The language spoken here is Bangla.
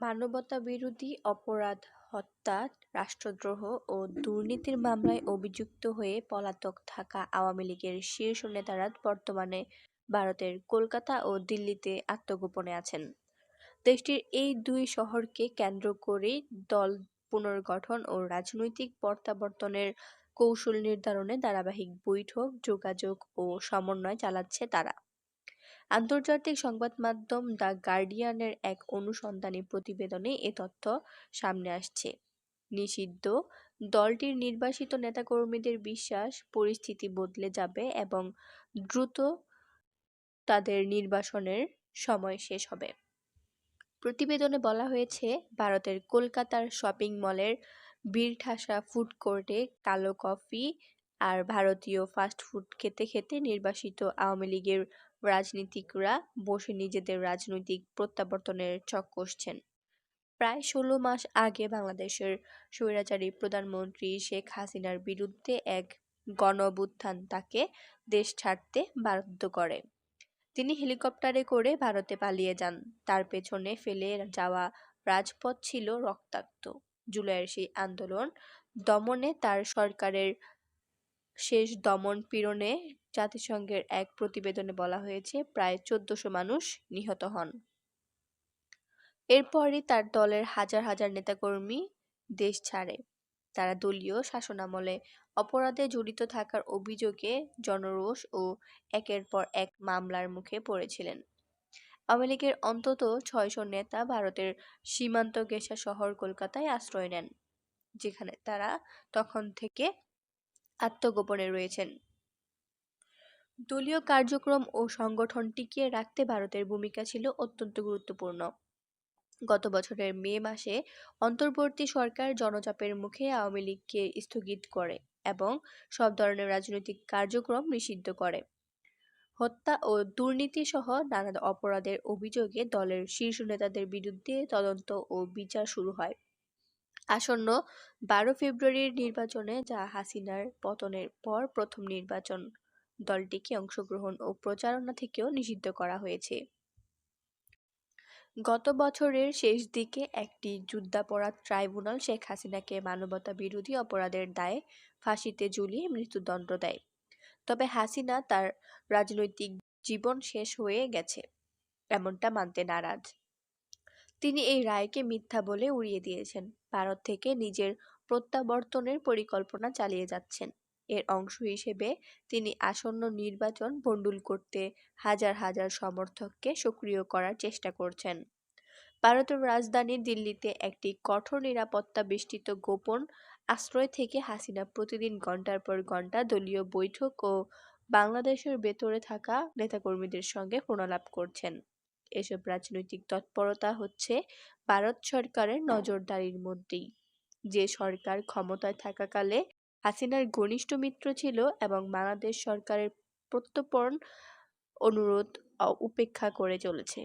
মানবতাবিরোধী অপরাধ, হত্যা, রাষ্ট্রদ্রোহ ও দুর্নীতির মামলায় অভিযুক্ত হয়ে পলাতক থাকা আওয়ামী লীগের শীর্ষ নেতারা বর্তমানে ভারতের কলকাতা ও দিল্লিতে আত্মগোপনে আছেন। দেশটির এই দুই শহরকে কেন্দ্র করেই দল পুনর্গঠন ও রাজনৈতিক প্রত্যাবর্তনের কৌশল নির্ধারণে ধারাবাহিক বৈঠক, যোগাযোগ ও সমন্বয় চালাচ্ছে তারা। আন্তর্জাতিক সংবাদ মাধ্যম দ্য গার্ডিয়ানের এক অনুসন্ধানী প্রতিবেদনে এ তথ্য সামনে আসছে। নিষিদ্ধ দলটির নির্বাসিত নেতাকর্মীদের বিশ্বাস, পরিস্থিতি বদলে যাবে এবং দ্রুত তাদের নির্বাসনের সময় শেষ হবে। প্রতিবেদনে বলা হয়েছে, ভারতের কলকাতার শপিং মলের ভিড়ঠাসা ফুড কোর্টে কালো কফি আর ভারতীয় ফাস্টফুড খেতে খেতে নির্বাসিত আওয়ামী লীগের রাজনীতিকরা বসে নিজেদের রাজনৈতিক প্রত্যাবর্তনের ছক কষছেন। প্রায় ১৬ মাস আগে বাংলাদেশের স্বৈরাচারী প্রধানমন্ত্রী শেখ হাসিনার বিরুদ্ধে এক গণঅভ্যুত্থান তাকে দেশ ছাড়তে বাধ্য করে। তিনি হেলিকপ্টারে করে ভারতে পালিয়ে যান। তার পেছনে ফেলে যাওয়া রাজপথ ছিল রক্তাক্ত। জুলাইয়ের সেই আন্দোলন দমনে তার সরকারের শেষ দমন-পীড়নে জাতিসংঘের এক প্রতিবেদনে বলা হয়েছে, প্রায় ১৪০০ মানুষ নিহত হন। এরপরই তার দলের হাজার হাজার নেতাকর্মী দেশ ছাড়ে। তারা দলীয় শাসনামলে অপরাধে জড়িত থাকার অভিযোগে জনরোষ ও একের পর এক মামলার মুখে পড়েছিলেন। আওয়ামী লীগের অন্তত ৬০০ নেতা ভারতের সীমান্ত ঘেঁষা শহর কলকাতায় আশ্রয় নেন, যেখানে তারা তখন থেকে আত্মগোপনে রয়েছেন। দলীয় কার্যক্রম ও সংগঠন টিকিয়ে রাখতে ভারতের ভূমিকা ছিল অত্যন্ত গুরুত্বপূর্ণ। গত বছরের মে মাসে অন্তর্বর্তী সরকার জনচাপের মুখে আওয়ামী লীগকে স্থগিত করে এবং সব ধরনের রাজনৈতিক কার্যক্রম নিষিদ্ধ করে। হত্যা ও দুর্নীতি সহ নানা অপরাধের অভিযোগে দলের শীর্ষ নেতাদের বিরুদ্ধে তদন্ত ও বিচার শুরু হয়। আসন্ন ১২ ফেব্রুয়ারির নির্বাচনে, যা হাসিনার পতনের পর প্রথম নির্বাচন, দলটিকে অংশগ্রহণ ও প্রচারণা থেকেও নিষিদ্ধ করা হয়েছে। গত বছরের শেষ দিকে একটি যুদ্ধাপরাধ ট্রাইব্যুনাল শেখ হাসিনাকে মানবতাবিরোধী অপরাধের দায়ে ফাঁসিতে ঝুলিয়ে মৃত্যুদণ্ড দেয়। তবে হাসিনা তার রাজনৈতিক জীবন শেষ হয়ে গেছে এমনটা মানতে নারাজ। তিনি এই রায়কে মিথ্যা বলে উড়িয়ে দিয়েছেন। ভারত থেকে নিজের প্রত্যাবর্তনের পরিকল্পনা চালিয়ে যাচ্ছেন। এর অংশ হিসেবে তিনি আসন্ন নির্বাচন ভণ্ডুল করতে হাজার হাজার সমর্থককে সক্রিয় করার চেষ্টা করছেন। ভারতের রাজধানী দিল্লিতে একটি কঠোর নিরাপত্তা বেষ্টিত গোপন আশ্রয় থেকে হাসিনা প্রতিদিন ঘণ্টার পর ঘণ্টা দলীয় বৈঠক ও বাংলাদেশের ভেতরে থাকা নেতাকর্মীদের সঙ্গে ফোনালাপ করছেন। এসব রাজনৈতিক তৎপরতা হচ্ছে ভারত সরকারের নজরদারির মধ্যেই। যে সরকার ক্ষমতায় থাকাকালে হাসিনার ঘনিষ্ঠ মিত্র ছিল এবং বাংলাদেশ সরকারের প্রত্যর্পণ অনুরোধ উপেক্ষা করে চলেছে।